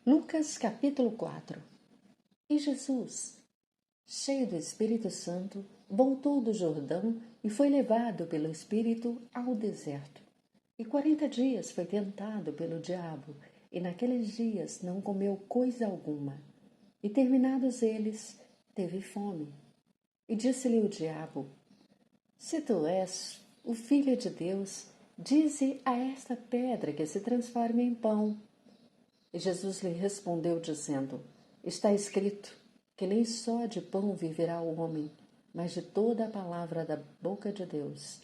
Lucas capítulo 4. E Jesus, cheio do Espírito Santo, voltou do Jordão e foi levado pelo Espírito ao deserto. E 40 dias foi tentado pelo diabo, e naqueles dias não comeu coisa alguma. E terminados eles, teve fome. E disse-lhe o diabo: Se tu és o Filho de Deus, dize a esta pedra que se transforme em pão. E Jesus lhe respondeu, dizendo: Está escrito que nem só de pão viverá o homem, mas de toda a palavra da boca de Deus.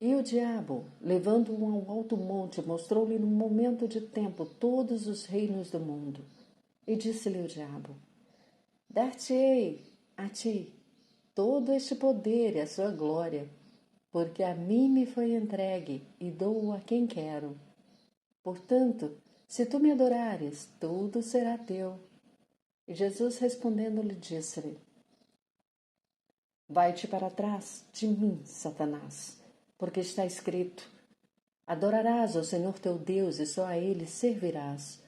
E o diabo, levando-o a um alto monte, mostrou-lhe num momento de tempo todos os reinos do mundo. E disse-lhe o diabo: Dar-te-ei a ti todo este poder e a sua glória, porque a mim me foi entregue e dou-o a quem quero. Portanto, se tu me adorares, tudo será teu. E Jesus respondendo-lhe disse-lhe: Vai-te para trás de mim, Satanás, porque está escrito: Adorarás ao Senhor teu Deus e só a ele servirás.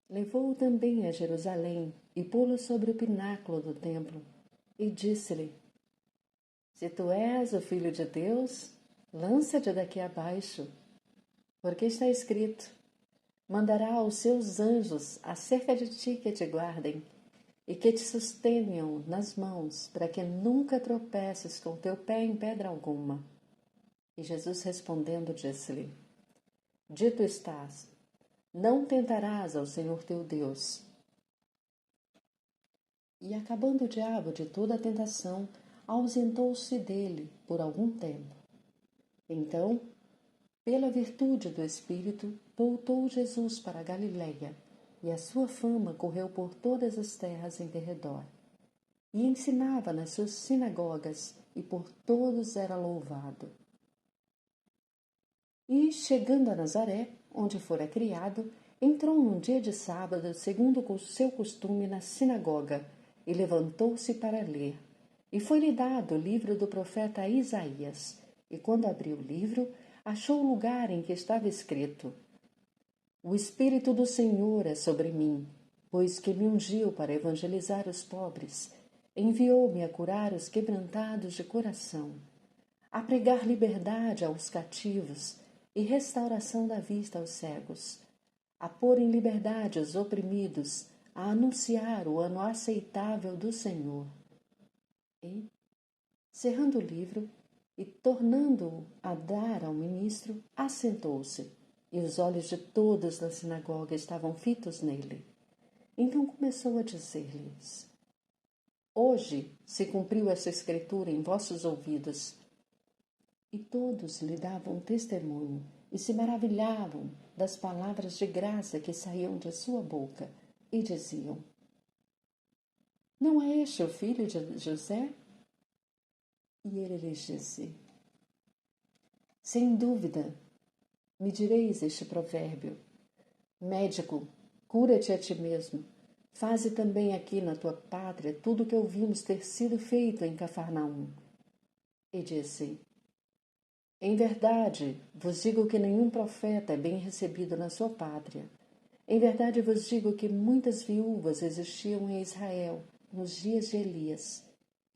Levou-o também a Jerusalém e pô-lo sobre o pináculo do templo e disse-lhe: Se tu és o Filho de Deus, lança-te daqui abaixo, porque está escrito: Mandará aos seus anjos acerca de ti que te guardem e que te sustenham nas mãos, para que nunca tropeces com teu pé em pedra alguma. E Jesus respondendo disse-lhe: Dito estás, não tentarás ao Senhor teu Deus. E acabando o diabo de toda a tentação, ausentou-se dele por algum tempo. Então, pela virtude do Espírito, voltou Jesus para a Galiléia, e a sua fama correu por todas as terras em derredor. E ensinava nas suas sinagogas, e por todos era louvado. E, chegando a Nazaré, onde fora criado, entrou num dia de sábado, segundo o seu costume, na sinagoga, e levantou-se para ler. E foi-lhe dado o livro do profeta Isaías. E quando abriu o livro, achou o lugar em que estava escrito: O Espírito do Senhor é sobre mim, pois que me ungiu para evangelizar os pobres, enviou-me a curar os quebrantados de coração, a pregar liberdade aos cativos e restauração da vista aos cegos, a pôr em liberdade os oprimidos, a anunciar o ano aceitável do Senhor. E, cerrando o livro e tornando-o a dar ao ministro, assentou-se, e os olhos de todos na sinagoga estavam fitos nele. Então começou a dizer-lhes: Hoje se cumpriu essa escritura em vossos ouvidos. E todos lhe davam testemunho e se maravilhavam das palavras de graça que saíam de sua boca e diziam: Não é este o filho de José? E ele lhes disse: Sem dúvida, me direis este provérbio: Médico, cura-te a ti mesmo. Faze também aqui na tua pátria tudo o que ouvimos ter sido feito em Cafarnaum. E disse: Em verdade, vos digo que nenhum profeta é bem recebido na sua pátria. Em verdade vos digo que muitas viúvas existiam em Israel nos dias de Elias,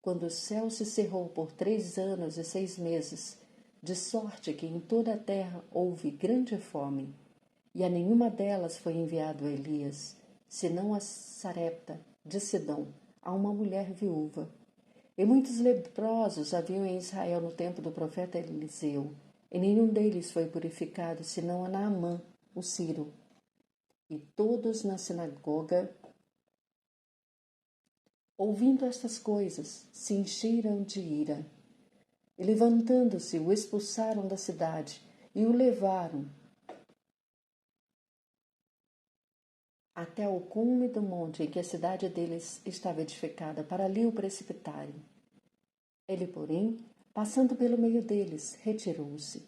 quando o céu se cerrou por 3 anos e 6 meses, de sorte que em toda a terra houve grande fome, e a nenhuma delas foi enviado Elias, senão a Sarepta de Sidom, a uma mulher viúva. E muitos leprosos haviam em Israel no tempo do profeta Eliseu, e nenhum deles foi purificado, senão a Naamã, o Ciro. E todos na sinagoga, ouvindo estas coisas, se encheram de ira. E levantando-se, o expulsaram da cidade e o levaram até o cume do monte em que a cidade deles estava edificada, para ali o precipitarem. Ele, porém, passando pelo meio deles, retirou-se.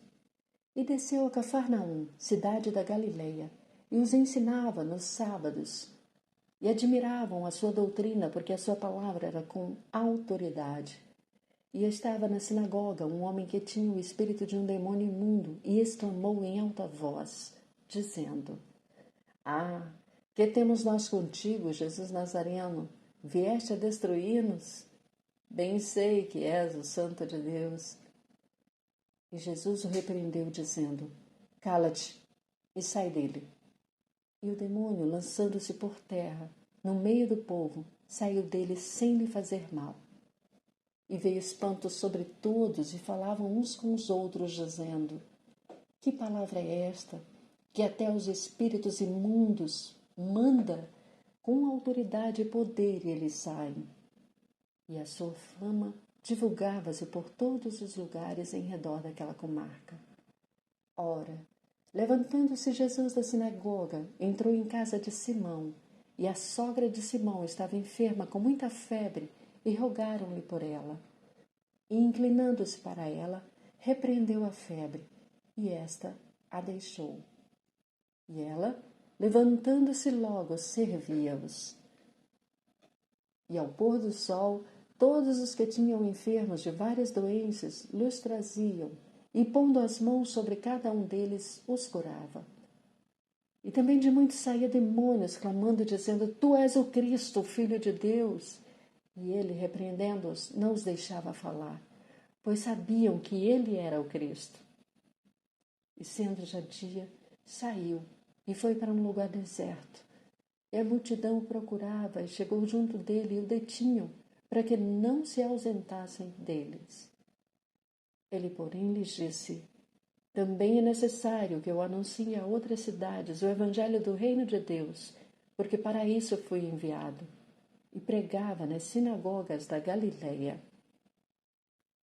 E desceu a Cafarnaum, cidade da Galileia, e os ensinava nos sábados. E admiravam a sua doutrina, porque a sua palavra era com autoridade. E estava na sinagoga um homem que tinha o espírito de um demônio imundo, e exclamou em alta voz, dizendo: Ah, que temos nós contigo, Jesus Nazareno? Vieste a destruir-nos? Bem sei que és o Santo de Deus. E Jesus o repreendeu, dizendo: Cala-te e sai dele. E o demônio, lançando-se por terra, no meio do povo, saiu dele sem lhe fazer mal. E veio espanto sobre todos, e falavam uns com os outros, dizendo: Que palavra é esta, que até os espíritos imundos manda com autoridade e poder, e eles saem? E a sua fama divulgava-se por todos os lugares em redor daquela comarca. Ora, levantando-se Jesus da sinagoga, entrou em casa de Simão, e a sogra de Simão estava enferma com muita febre, e rogaram-lhe por ela. E, inclinando-se para ela, repreendeu a febre, e esta a deixou. E ela, levantando-se logo, servia-os. E ao pôr do sol, todos os que tinham enfermos de várias doenças lhes traziam, e pondo as mãos sobre cada um deles, os curava. E também de muitos saía demônios, clamando e dizendo: Tu és o Cristo, o Filho de Deus. E ele, repreendendo-os, não os deixava falar, pois sabiam que ele era o Cristo. E sendo já dia, saiu e foi para um lugar deserto. E a multidão o procurava e chegou junto dele e o detinham, para que não se ausentassem deles. Ele, porém, lhes disse: Também é necessário que eu anuncie a outras cidades o evangelho do reino de Deus, porque para isso fui enviado. E pregava nas sinagogas da Galileia.